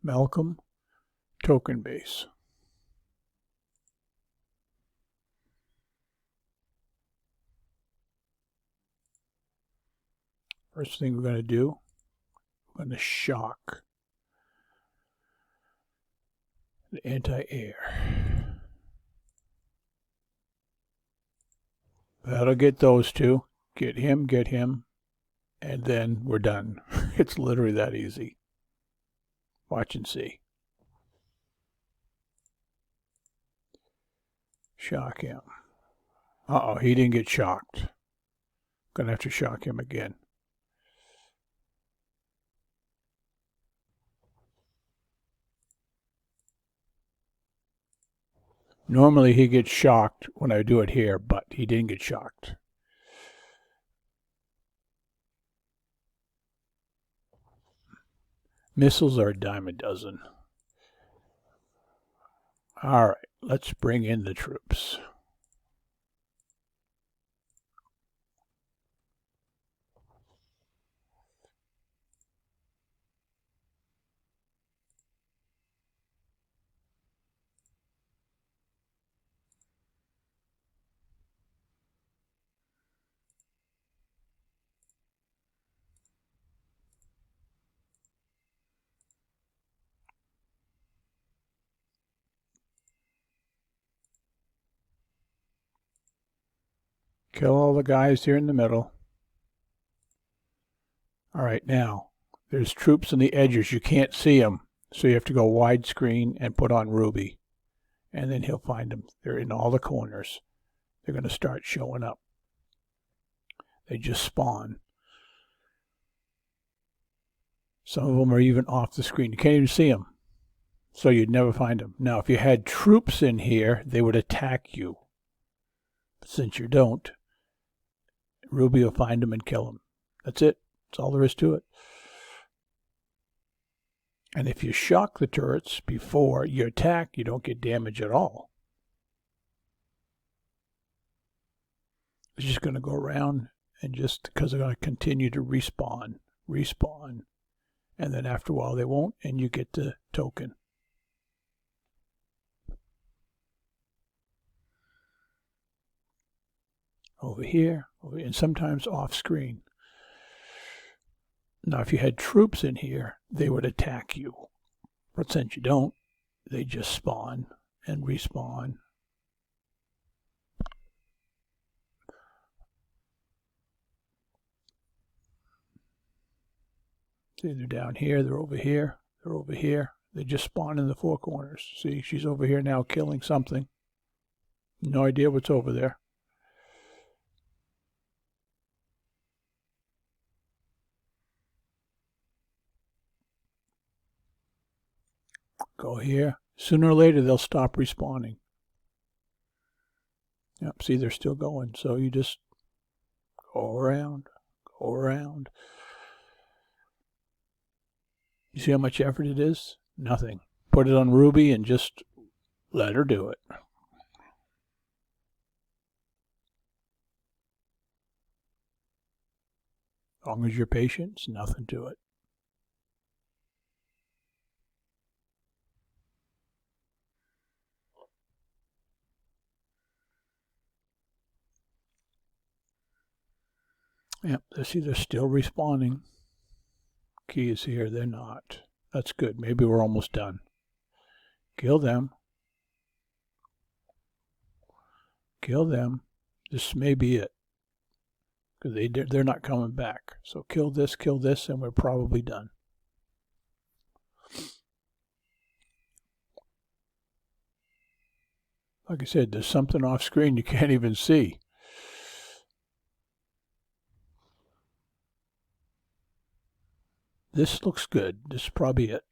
Malcolm token base. First thing we're going to do, we're going to shock the anti-air. That'll get those two. Get him, and then we're done. It's literally that easy. Watch and see. Shock him. Uh-oh, he didn't get shocked. Gonna have to shock him again. Normally he gets shocked when I do it here, but he didn't get shocked. Missiles are a dime a dozen. All right, let's bring in the troops. Kill all the guys here in the middle. All right, now, there's troops on the edges. You can't see them, so you have to go widescreen and put on Ruby. And then he'll find them. They're in all the corners. They're going to start showing up. They just spawn. Some of them are even off the screen. You can't even see them, so you'd never find them. Now, if you had troops in here, they would attack you. But since you don't, Ruby will find them and kill them. That's it. That's all there is to it. And if you shock the turrets before you attack, you don't get damage at all. It's just going to go around, and just because they're going to continue to respawn, and then after a while they won't, and you get the token. Over here, and sometimes off screen. Now, if you had troops in here, they would attack you. But since you don't, they just spawn and respawn. See, they're down here, they're over here, they're over here. They just spawn in the four corners. See, she's over here now killing something. No idea what's over there. Go here. Sooner or later, they'll stop respawning. Yep, see, they're still going. So you just go around, go around. You see how much effort it is? Nothing. Put it on Ruby and just let her do it. As long as you're patient, it's nothing to it. Yep, see, they're still respawning. Key is here, they're not. That's good. Maybe we're almost done. Kill them. Kill them. This may be it. Because they're not coming back. So kill this, and we're probably done. Like I said, there's something off screen you can't even see. This looks good. This is probably it.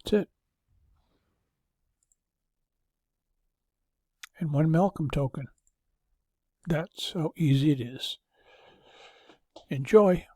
That's it. And one Malcolm token. That's how easy it is. Enjoy.